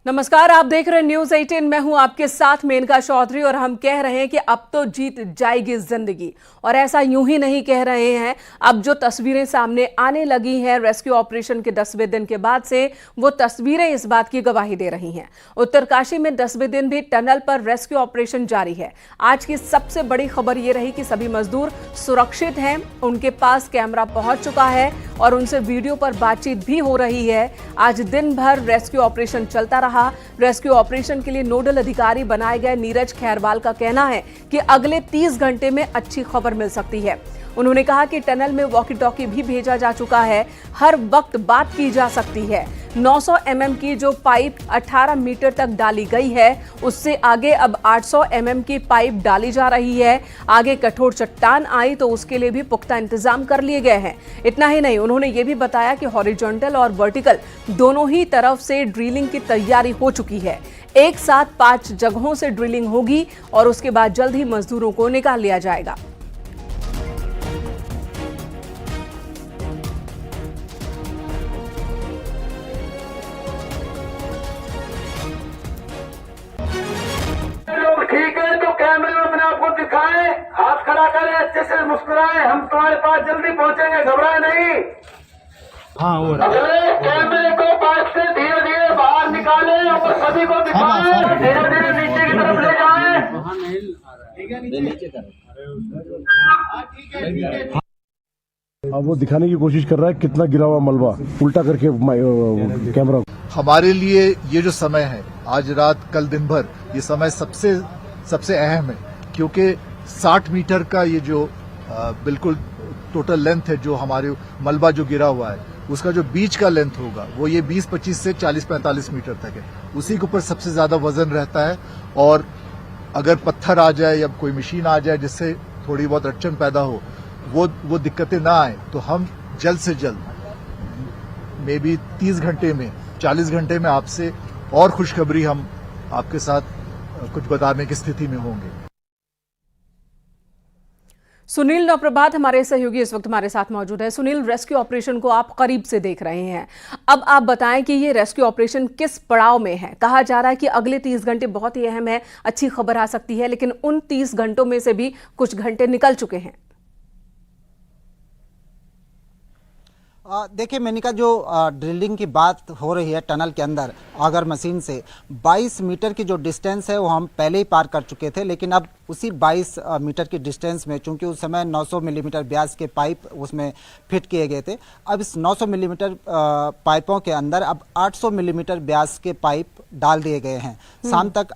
नमस्कार, आप देख रहे हैं न्यूज 18। मैं हूं आपके साथ मेनका चौधरी और हम कह रहे हैं कि अब तो जीत जाएगी जिंदगी। और ऐसा यूं ही नहीं कह रहे हैं, अब जो तस्वीरें सामने आने लगी हैं रेस्क्यू ऑपरेशन के 10वें दिन के बाद से, वो तस्वीरें इस बात की गवाही दे रही हैं। उत्तरकाशी में 10वें दिन भी टनल पर रेस्क्यू ऑपरेशन जारी है। आज की सबसे बड़ी खबर ये रही कि सभी मजदूर सुरक्षित हैं, उनके पास कैमरा पहुंच चुका है और उनसे वीडियो पर बातचीत भी हो रही है। आज दिन भर रेस्क्यू ऑपरेशन चलता रहा। रेस्क्यू ऑपरेशन के लिए नोडल अधिकारी बनाए गए नीरज खैरवाल का कहना है कि अगले 30 घंटे में अच्छी खबर मिल सकती है। उन्होंने कहा कि टनल में वॉकी टॉकी भी भेजा जा चुका है, हर वक्त बात की जा सकती है। 900 mm की जो पाइप 18 मीटर तक डाली गई है, उससे आगे अब 800 mm की पाइप डाली जा रही है। आगे कठोर चट्टान आई तो उसके लिए भी पुख्ता इंतजाम कर लिए गए हैं। इतना ही नहीं, उन्होंने ये भी बताया कि हॉरिजॉन्टल और वर्टिकल दोनों ही तरफ से ड्रिलिंग की तैयारी हो चुकी है। एक साथ 5 जगहों से ड्रिलिंग होगी और उसके बाद जल्द ही मजदूरों को निकाल लिया जाएगा। ठीक है तो कैमरे में अपने आप को दिखाएं, हाथ खड़ा करें, अच्छे से मुस्कुराएं, हम तुम्हारे पास जल्दी पहुंचेंगे, घबराएं नहीं। हाँ वो अगले कैमरे को बाइक से धीरे धीरे बाहर निकालें और सभी को दिखाएं, धीरे धीरे नीचे की तरफ ले जाएं। अब वो दिखाने की कोशिश कर रहा है कितना गिरा हुआ मलबा, उल्टा करके कैमरा। हमारे लिए ये जो समय है आज रात कल दिन भर, ये समय सबसे अहम है, क्योंकि 60 मीटर का ये जो बिल्कुल टोटल लेंथ है, जो हमारे मलबा जो गिरा हुआ है, उसका जो बीच का लेंथ होगा वो ये 20-25 से 40-45 मीटर तक है। उसी के ऊपर सबसे ज्यादा वजन रहता है और अगर पत्थर आ जाए या कोई मशीन आ जाए जिससे थोड़ी बहुत अड़चन पैदा हो, वो दिक्कतें ना आए, तो हम जल्द से जल्द मे बी 30 घंटे में 40 घंटे में आपसे और खुशखबरी हम आपके साथ कुछ बताने की स्थिति में होंगे। सुनील नवप्रभात हमारे सहयोगी इस वक्त हमारे साथ मौजूद है। सुनील, रेस्क्यू ऑपरेशन को आप करीब से देख रहे हैं, अब आप बताएं कि ये रेस्क्यू ऑपरेशन किस पड़ाव में है। कहा जा रहा है कि अगले 30 घंटे बहुत ही अहम है, अच्छी खबर आ सकती है, लेकिन उन 30 घंटों में से भी कुछ घंटे निकल चुके हैं। देखिए मेनिका, जो ड्रिलिंग की बात हो रही है टनल के अंदर ऑगर मशीन से, 22 मीटर की जो डिस्टेंस है वो हम पहले ही पार कर चुके थे, लेकिन अब उसी 22 मीटर की डिस्टेंस में, चूंकि उस समय 900 मिलीमीटर व्यास के पाइप उसमें फिट किए गए थे, अब इस 900 मिलीमीटर पाइपों के अंदर अब 800 मिलीमीटर व्यास के पाइप डाल दिए गए हैं। शाम तक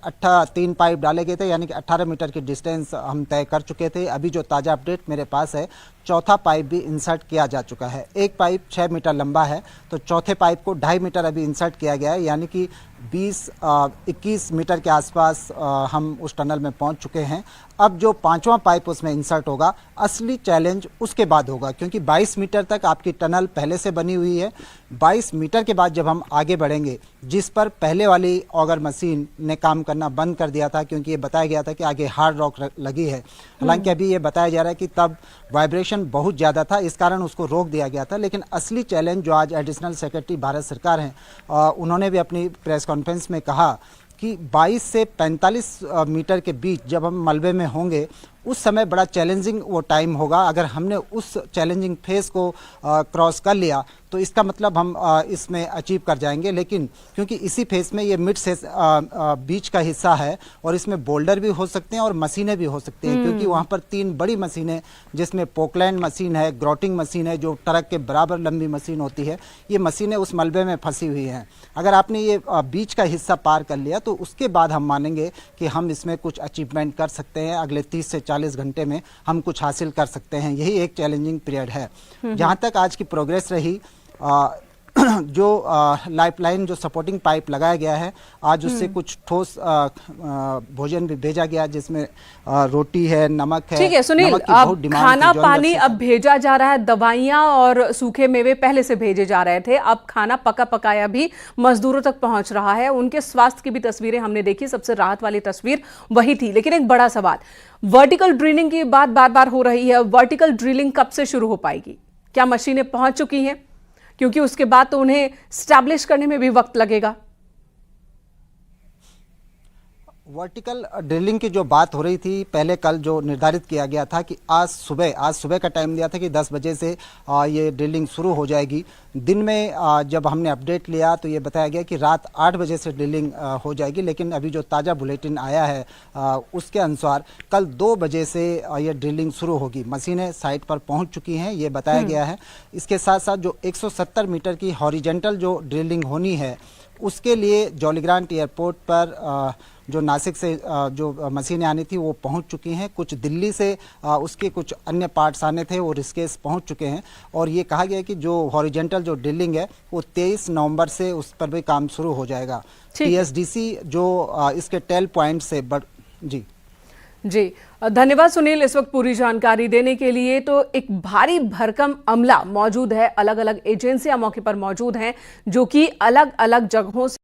3 पाइप डाले गए थे, यानी कि 18 मीटर की डिस्टेंस हम तय कर चुके थे। अभी जो ताज़ा अपडेट मेरे पास है, चौथा पाइप भी इंसर्ट किया जा चुका है। एक पाइप 6 मीटर लंबा है, तो चौथे पाइप को 2.5 मीटर अभी इंसर्ट किया गया है, यानी कि 20-21 मीटर के आसपास हम उस टनल में पहुंच चुके हैं। अब जो 5वां पाइप उसमें इंसर्ट होगा, असली चैलेंज उसके बाद होगा, क्योंकि 22 मीटर तक आपकी टनल पहले से बनी हुई है। 22 मीटर के बाद जब हम आगे बढ़ेंगे, जिस पर पहले वाली ऑगर मशीन ने काम करना बंद कर दिया था, क्योंकि ये बताया गया था कि आगे हार्ड रॉक लगी है। हालांकि अभी ये बताया जा रहा है कि तब वाइब्रेशन बहुत ज़्यादा था, इस कारण उसको रोक दिया गया था। लेकिन असली चैलेंज जो आज एडिशनल सेक्रेटरी भारत सरकार हैं, उन्होंने भी अपनी प्रेस कॉन्फ्रेंस में कहा कि 22 से 45 मीटर के बीच जब हम मलबे में होंगे, उस समय बड़ा चैलेंजिंग वो टाइम होगा। अगर हमने उस चैलेंजिंग फेज को क्रॉस कर लिया तो इसका मतलब हम इसमें अचीव कर जाएंगे। लेकिन क्योंकि इसी फेज में ये मिड से बीच का हिस्सा है और इसमें बोल्डर भी हो सकते हैं और मशीनें भी हो सकती हैं, क्योंकि वहाँ पर 3 बड़ी मशीनें, जिसमें पोकलैंड मशीन है, ग्रोटिंग मशीन है, जो ट्रक के बराबर लंबी मशीन होती है, ये मशीनें उस मलबे में फंसी हुई हैं। अगर आपने ये बीच का हिस्सा पार कर लिया तो उसके बाद हम मानेंगे कि हम इसमें कुछ अचीवमेंट कर सकते हैं। अगले 30 से 40 घंटे में हम कुछ हासिल कर सकते हैं। यही एक चैलेंजिंग पीरियड है। जहाँ तक आज की प्रोग्रेस रही, जो लाइफलाइन जो सपोर्टिंग पाइप लगाया गया है, आज उससे कुछ ठोस भोजन भी भेजा गया, जिसमें रोटी है, नमक है। ठीक है सुनील, अब खाना पानी अब भेजा जा रहा है, दवाइयां और सूखे मेवे पहले से भेजे जा रहे थे, अब खाना पका पकाया भी मजदूरों तक पहुंच रहा है। उनके स्वास्थ्य की भी तस्वीरें हमने देखी, सबसे राहत वाली तस्वीर वही थी। लेकिन एक बड़ा सवाल, वर्टिकल ड्रिलिंग की बात बार बार हो रही है, वर्टिकल ड्रिलिंग कब से शुरू हो पाएगी? क्या मशीनें पहुंच चुकी हैं? क्योंकि उसके बाद तो उन्हें स्टैब्लिश करने में भी वक्त लगेगा। वर्टिकल ड्रिलिंग की जो बात हो रही थी, पहले कल जो निर्धारित किया गया था कि आज सुबह का टाइम दिया था कि 10 बजे से ये ड्रिलिंग शुरू हो जाएगी। दिन में जब हमने अपडेट लिया तो ये बताया गया कि रात 8 बजे से ड्रिलिंग हो जाएगी, लेकिन अभी जो ताज़ा बुलेटिन आया है उसके अनुसार कल 2 बजे से ये ड्रिलिंग शुरू होगी। मशीनें साइट पर पहुंच चुकी हैं, ये बताया गया है। इसके साथ साथ जो 170 मीटर की हॉरिजेंटल जो ड्रिलिंग होनी है उसके लिए जॉलीग्रांट एयरपोर्ट पर जो नासिक से जो मशीनें आनी थी वो पहुंच चुकी हैं। कुछ दिल्ली से उसके कुछ अन्य पार्ट्स आने थे, वो रिस्केस पहुंच चुके हैं। और ये कहा गया कि जो हॉरिजेंटल जो ड्रिलिंग है वो 23 नवंबर से उस पर भी काम शुरू हो जाएगा। TSDC जो इसके टेल पॉइंट से जी धन्यवाद सुनील, इस वक्त पूरी जानकारी देने के लिए। तो एक भारी भरकम अमला मौजूद है, अलग अलग एजेंसियां मौके पर मौजूद हैं जो कि अलग अलग जगहों से